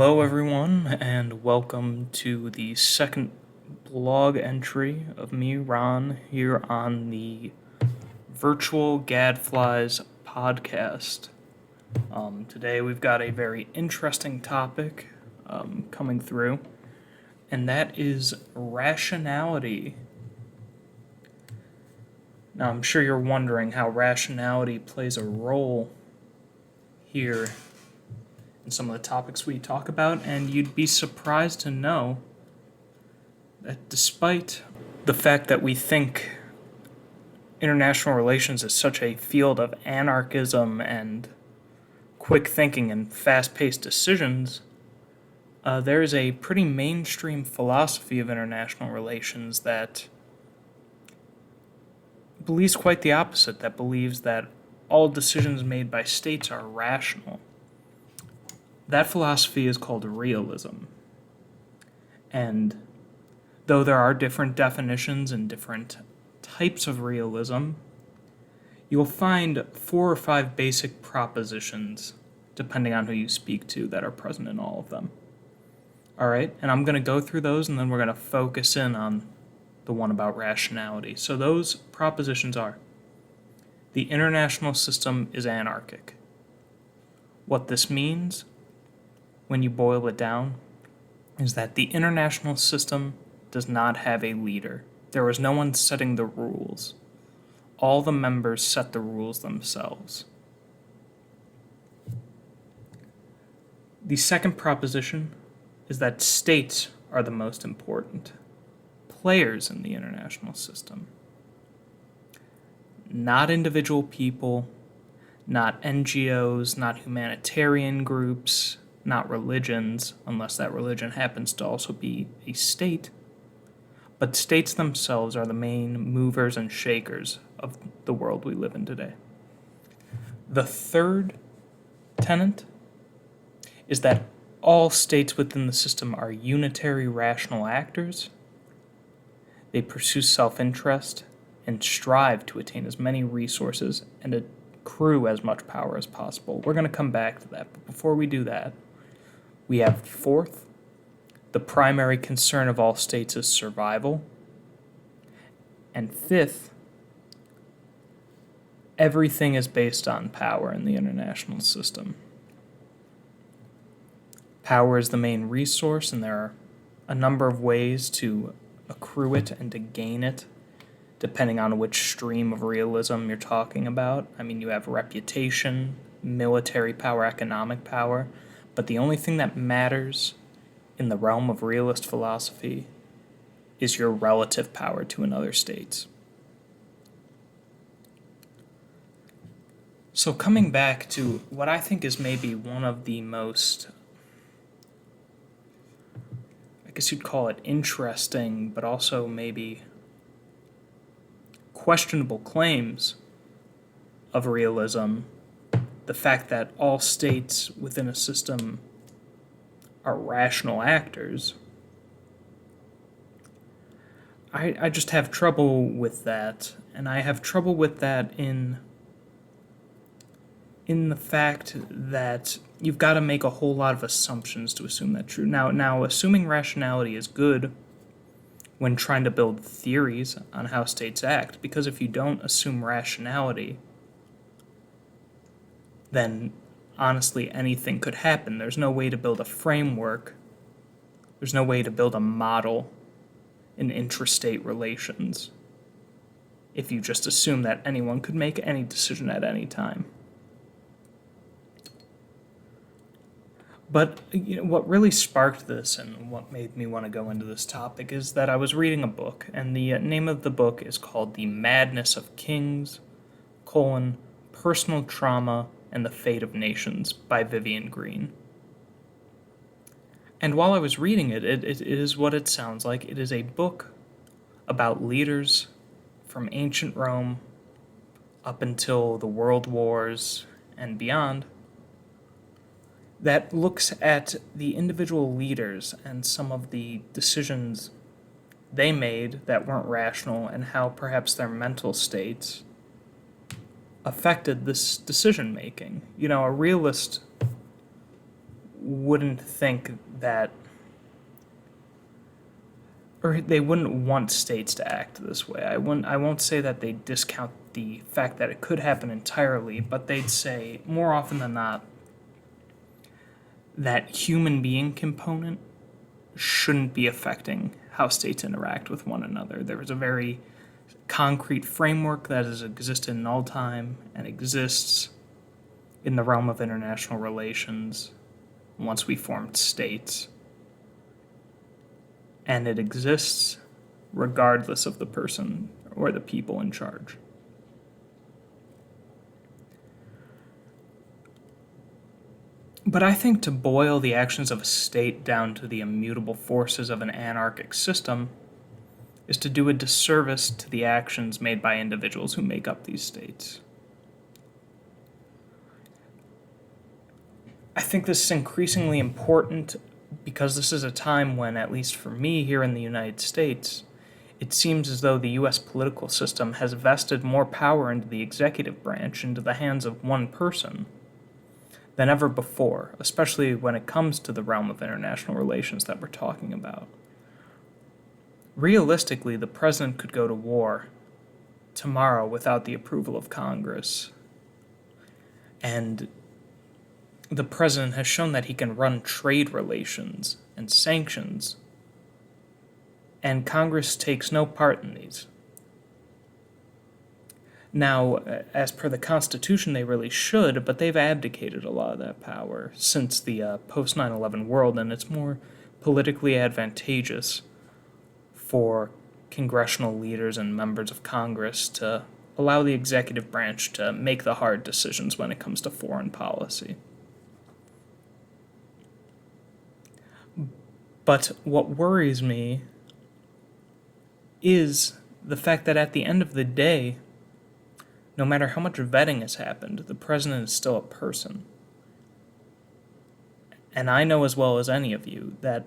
Hello, everyone, and welcome to the second blog entry of me, Ron, here on the Virtual Gadflies podcast. Today, we've got a very interesting topic coming through, and that is rationality. Now, I'm sure you're wondering how rationality plays a role here in some of the topics we talk about, and you'd be surprised to know that despite the fact that we think international relations is such a field of anarchism and quick thinking and fast-paced decisions, there is a pretty mainstream philosophy of international relations that believes quite the opposite, that believes that all decisions made by states are rational. That philosophy is called realism. And though there are different definitions and different types of realism, you'll find 4 or 5 basic propositions, depending on who you speak to, that are present in all of them. Alright, and I'm going to go through those and then we're going to focus in on the one about rationality. So those propositions are: the international system is anarchic. What this means, when you boil it down, is that the international system does not have a leader. There is no one setting the rules. All the members set the rules themselves. The second proposition is that states are the most important players in the international system. Not individual people, not NGOs, not humanitarian groups, not religions, unless that religion happens to also be a state, but states themselves are the main movers and shakers of the world we live in today. The third tenet is that all states within the system are unitary rational actors. They pursue self-interest and strive to attain as many resources and accrue as much power as possible. We're going to come back to that, but before we do that, we have fourth, the primary concern of all states is survival. And fifth, everything is based on power in the international system. Power is the main resource, and there are a number of ways to accrue it and to gain it, depending on which stream of realism you're talking about. I mean, you have reputation, military power, economic power, but the only thing that matters in the realm of realist philosophy is your relative power to another state. So coming back to what I think is maybe one of the most, I guess you'd call it interesting, but also maybe questionable claims of realism, the fact that all states within a system are rational actors, I just have trouble with that, and I have trouble with that in the fact that you've got to make a whole lot of assumptions to assume that true. Now, assuming rationality is good when trying to build theories on how states act, because if you don't assume rationality, then honestly anything could happen. There's no way to build a framework. There's no way to build a model in intrastate relations if you just assume that anyone could make any decision at any time. But what really sparked this and what made me want to go into this topic is that I was reading a book, and the name of the book is called The Madness of Kings, Personal Trauma and the Fate of Nations by Vivian Green. And while I was reading it is what it sounds like. It is a book about leaders from ancient Rome up until the World Wars and beyond, that looks at the individual leaders and some of the decisions they made that weren't rational and how perhaps their mental states affected this decision making. A realist wouldn't think that, or they wouldn't want states to act this way. I won't say that they discount the fact that it could happen entirely, but they'd say more often than not that human being component shouldn't be affecting how states interact with one another. There is a very concrete framework that has existed in all time and exists in the realm of international relations once we formed states. And it exists regardless of the person or the people in charge. But I think to boil the actions of a state down to the immutable forces of an anarchic system is to do a disservice to the actions made by individuals who make up these states. I think this is increasingly important because this is a time when, at least for me here in the United States, it seems as though the US political system has vested more power into the executive branch into the hands of one person than ever before, especially when it comes to the realm of international relations that we're talking about. Realistically, the president could go to war tomorrow without the approval of Congress. And the president has shown that he can run trade relations and sanctions, and Congress takes no part in these. Now, as per the Constitution, they really should, but they've abdicated a lot of that power since the post 9/11 world, and it's more politically advantageous for congressional leaders and members of Congress to allow the executive branch to make the hard decisions when it comes to foreign policy. But what worries me is the fact that at the end of the day, no matter how much vetting has happened, the president is still a person. And I know as well as any of you that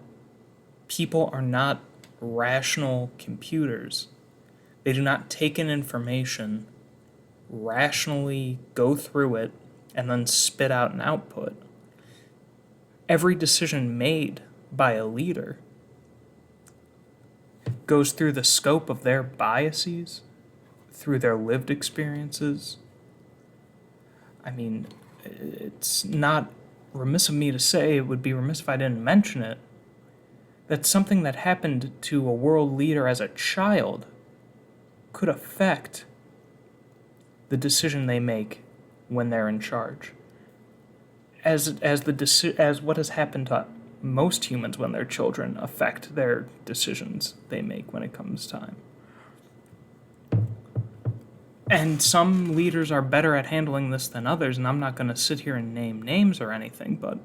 people are not rational computers. They do not take in information, rationally go through it, and then spit out an output. Every decision made by a leader goes through the scope of their biases, through their lived experiences. I mean, it's not remiss of me to say, it would be remiss if I didn't mention it, that something that happened to a world leader as a child could affect the decision they make when they're in charge. As what has happened to most humans when they're children affect their decisions they make when it comes time. And some leaders are better at handling this than others, and I'm not going to sit here and name names or anything, but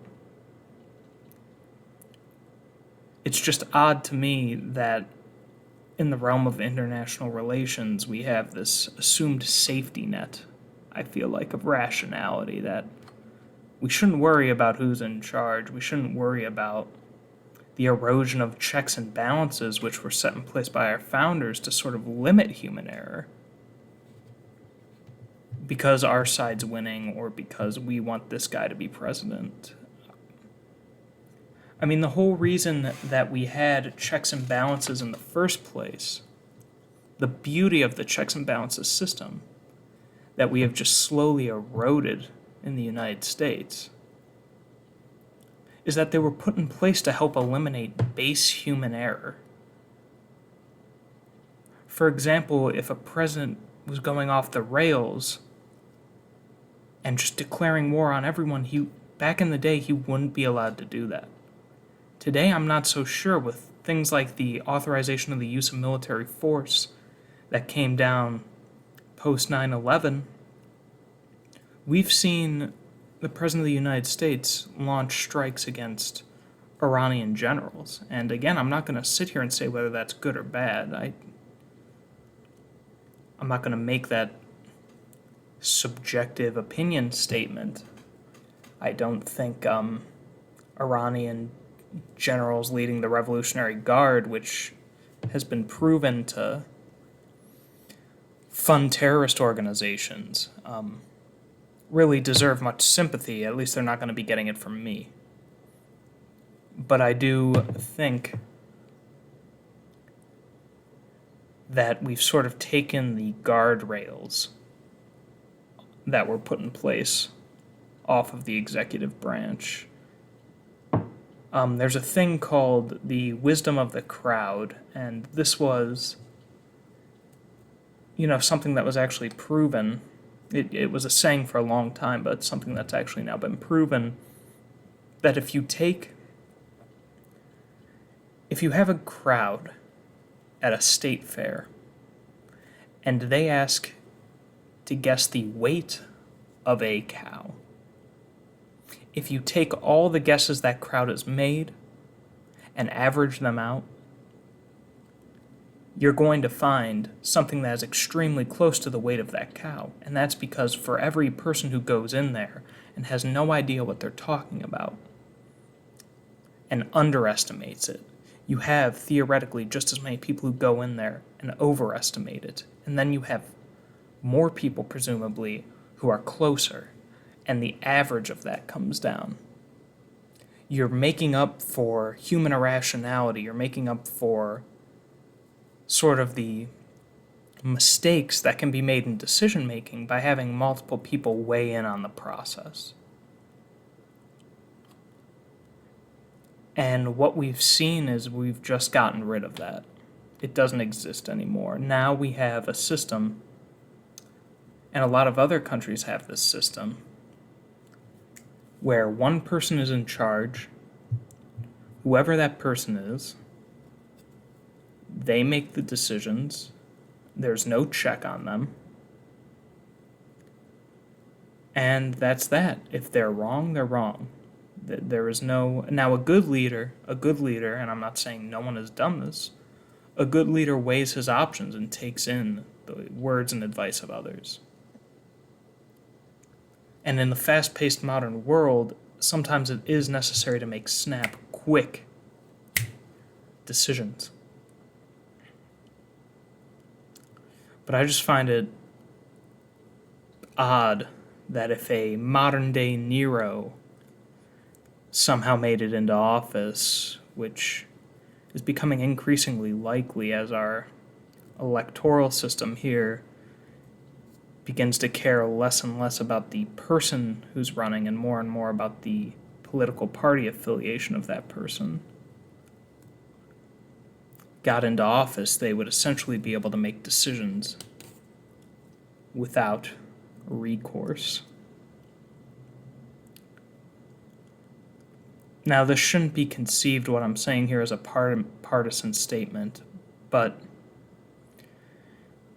it's just odd to me that in the realm of international relations, we have this assumed safety net, I feel like, of rationality, that we shouldn't worry about who's in charge. We shouldn't worry about the erosion of checks and balances which were set in place by our founders to sort of limit human error because our side's winning or because we want this guy to be president. I mean, the whole reason that we had checks and balances in the first place, the beauty of the checks and balances system that we have just slowly eroded in the United States, is that they were put in place to help eliminate base human error. For example, if a president was going off the rails and just declaring war on everyone, back in the day, he wouldn't be allowed to do that. Today, I'm not so sure with things like the authorization of the use of military force that came down post 9/11. We've seen the President of the United States launch strikes against Iranian generals. And again, I'm not going to sit here and say whether that's good or bad. I'm not going to make that subjective opinion statement. I don't think Iranian generals leading the Revolutionary Guard, which has been proven to fund terrorist organizations, really deserve much sympathy. At least they're not going to be getting it from me. But I do think that we've sort of taken the guardrails that were put in place off of the executive branch. There's a thing called the wisdom of the crowd, and this was, something that was actually proven. It was a saying for a long time, but it's something that's actually now been proven, that if you have a crowd at a state fair, and they ask to guess the weight of a cow, if you take all the guesses that crowd has made and average them out, you're going to find something that is extremely close to the weight of that cow. And that's because for every person who goes in there and has no idea what they're talking about and underestimates it, you have theoretically just as many people who go in there and overestimate it. And then you have more people, presumably, who are closer, and the average of that comes down. You're making up for human irrationality, you're making up for sort of the mistakes that can be made in decision making by having multiple people weigh in on the process. And what we've seen is we've just gotten rid of that. It doesn't exist anymore. Now we have a system, and a lot of other countries have this system, where one person is in charge, whoever that person is, they make the decisions, there's no check on them, and that's that. If they're wrong, they're wrong. There is no... Now, a good leader, and I'm not saying no one has done this, a good leader weighs his options and takes in the words and advice of others. And in the fast-paced modern world, sometimes it is necessary to make snap, quick decisions. But I just find it odd that if a modern-day Nero somehow made it into office, which is becoming increasingly likely as our electoral system here begins to care less and less about the person who's running and more about the political party affiliation of that person, got into office, they would essentially be able to make decisions without recourse. Now, this shouldn't be conceived, what I'm saying here, as a partisan statement, but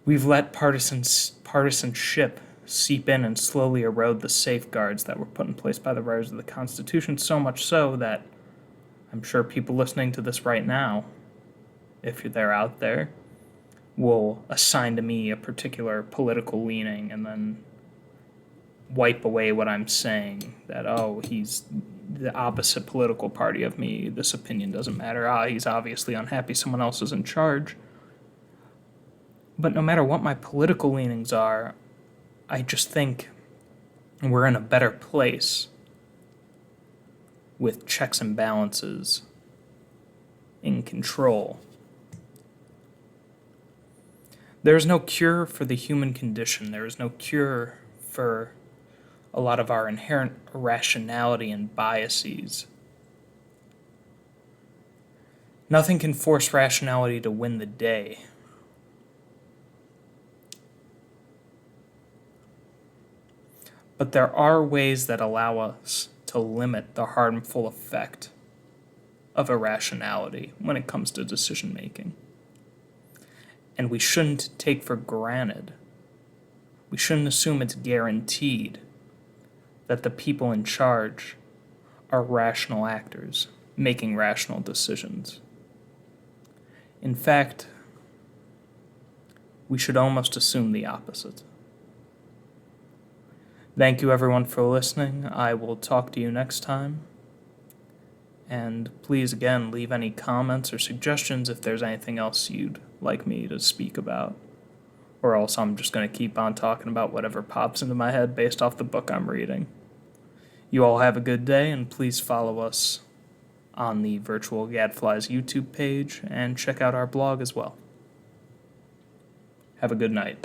we've let partisanship seep in and slowly erode the safeguards that were put in place by the writers of the Constitution, so much so that I'm sure people listening to this right now, if they're out there, will assign to me a particular political leaning and then wipe away what I'm saying, that, oh, he's the opposite political party of me, this opinion doesn't matter, he's obviously unhappy someone else is in charge. But no matter what my political leanings are, I just think we're in a better place with checks and balances in control. There is no cure for the human condition. There is no cure for a lot of our inherent irrationality and biases. Nothing can force rationality to win the day. But there are ways that allow us to limit the harmful effect of irrationality when it comes to decision making. And we shouldn't take for granted, we shouldn't assume it's guaranteed that the people in charge are rational actors making rational decisions. In fact, we should almost assume the opposite. Thank you everyone for listening. I will talk to you next time. And please again leave any comments or suggestions if there's anything else you'd like me to speak about. Or else I'm just going to keep on talking about whatever pops into my head based off the book I'm reading. You all have a good day, and please follow us on the Virtual Gadflies YouTube page and check out our blog as well. Have a good night.